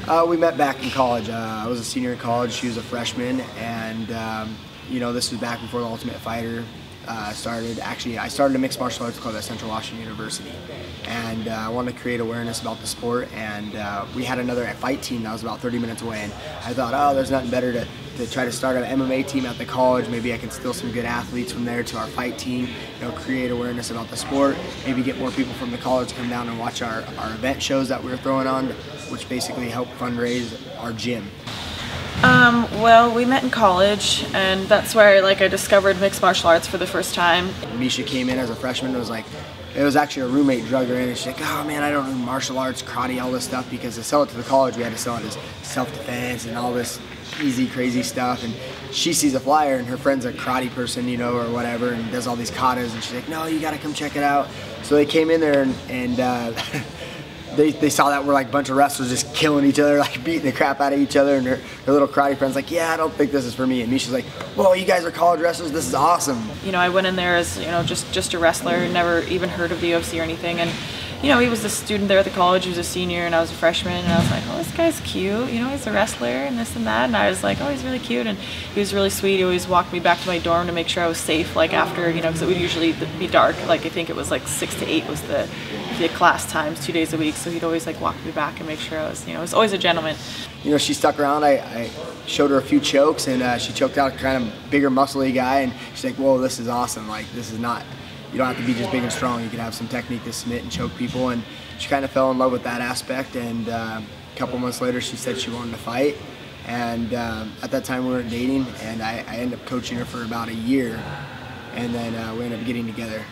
We met back in college. I was a senior in college. She was a freshman, and you know, this was back before the Ultimate Fighter started. Actually, I started a mixed martial arts club at Central Washington University, and I wanted to create awareness about the sport. And we had another fight team that was about 30 minutes away, and I thought, oh, there's nothing better to try to start an MMA team at the college. Maybe I can steal some good athletes from there to our fight team, you know, create awareness about the sport, maybe get more people from the college to come down and watch our event shows that we were throwing on, which basically help fundraise our gym. Well, we met in college, and that's where I discovered mixed martial arts for the first time. Miesha came in as a freshman. It was actually a roommate drugged her in, and she's like, oh man, I don't do martial arts, karate, all this stuff, because to sell it to the college, we had to sell it as self-defense and all this easy, crazy stuff. And she sees a flyer, and her friend's a karate person, you know, or whatever, and does all these katas, and she's like, no, you gotta come check it out. So they came in there, and they saw that we're like a bunch of wrestlers just killing each other, like beating the crap out of each other, and her little karate friend's like, yeah, I don't think this is for me. And Miesha's like, whoa, you guys are college wrestlers, this is awesome. You know, I went in there as, you know, just a wrestler, never even heard of the UFC or anything, and you know, he was a student there at the college. He was a senior and I was a freshman, and I was like, oh, this guy's cute, you know, he's a wrestler and this and that, and I was like, oh, he's really cute, and he was really sweet. He always walked me back to my dorm to make sure I was safe, like after, you know, because it would usually be dark, like I think it was like 6 to 8 was the class times, 2 days a week, so he'd always like walk me back and make sure I was, you know, he was always a gentleman. You know, she stuck around. I showed her a few chokes, and she choked out a kind of bigger, muscly guy, and she's like, whoa, this is awesome, like this is not, you don't have to be just big and strong, you can have some technique to submit and choke people. And she kind of fell in love with that aspect, and a couple months later she said she wanted to fight. And at that time we weren't dating, and I ended up coaching her for about a year, and then we ended up getting together.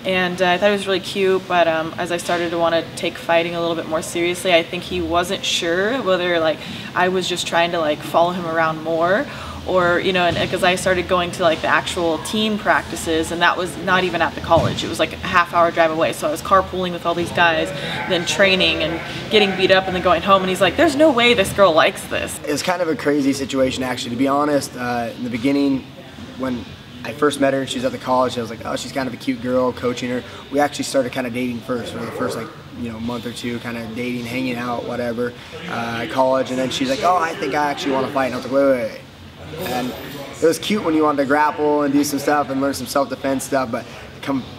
And I thought it was really cute, but as I started to want to take fighting a little bit more seriously, I think he wasn't sure whether like I was just trying to like follow him around more, or, you know, and because I started going to like the actual team practices, and that was not even at the college. It was like a half-hour drive away, so I was carpooling with all these guys, then training and getting beat up and then going home, and he's like, there's no way this girl likes this. It was kind of a crazy situation, actually, to be honest. In the beginning, when I first met her and she was at the college, I was like, oh, she's kind of a cute girl, coaching her. We actually started kind of dating first, for the first like, you know, month or two, kind of dating, hanging out, whatever, at college. And then she's like, oh, I think I actually want to fight. And I was like, wait. And it was cute when you wanted to grapple and do some stuff and learn some self-defense stuff, but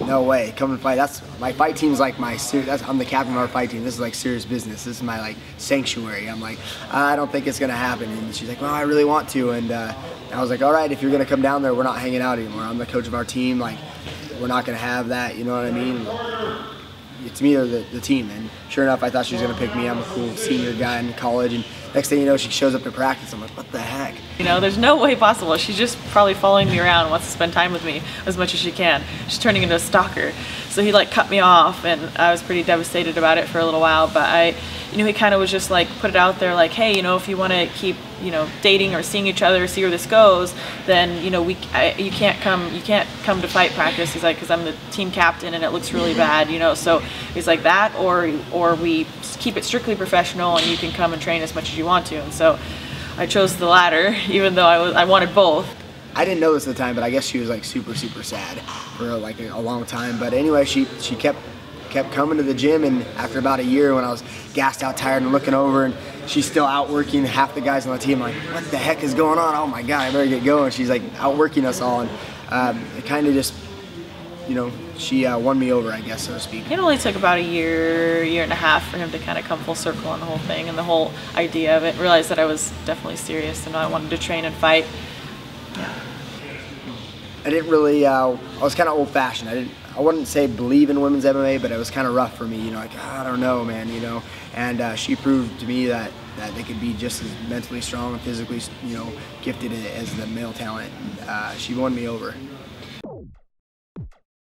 no way, come and fight. That's my fight team's like I'm the captain of our fight team. This is like serious business. This is my like sanctuary. I'm like, I don't think it's gonna happen. And she's like, well, I really want to. And I was like, all right, if you're gonna come down there, we're not hanging out anymore. I'm the coach of our team. Like, we're not gonna have that. You know what I mean? It's me or the team. And sure enough, I thought she was gonna pick me. I'm a cool senior guy in college, and next thing you know, she shows up to practice. I'm like, what the heck? You know, there's no way possible. She's just probably following me around, wants to spend time with me as much as she can. She's turning into a stalker. So he like cut me off, and I was pretty devastated about it for a little while, but you know, he kind of was just like put it out there like, hey, you know, if you want to keep, you know, dating or seeing each other, see where this goes, then, you know, you can't come to fight practice. He's like, because I'm the team captain and it looks really bad, you know. So he's like that, or we keep it strictly professional and you can come and train as much as you want to. And so I chose the latter, even though I wanted both. I didn't know this at the time, but I guess she was like super sad for like a long time. But anyway, she kept coming to the gym, and after about a year, when I was gassed out, tired, and looking over, and she's still outworking half the guys on the team, I'm like, what the heck is going on? Oh my God, I better get going. She's like outworking us all, and it kind of just, you know, she won me over, I guess, so to speak. It only took about a year and a half for him to kind of come full circle on the whole thing and the whole idea of it. Realized that I was definitely serious and I wanted to train and fight. Yeah. I didn't really, I was kind of old-fashioned. I wouldn't say believe in women's MMA, but it was kind of rough for me, you know, like, I don't know, man, you know. And she proved to me that they could be just as mentally strong and physically, you know, gifted as the male talent. She won me over.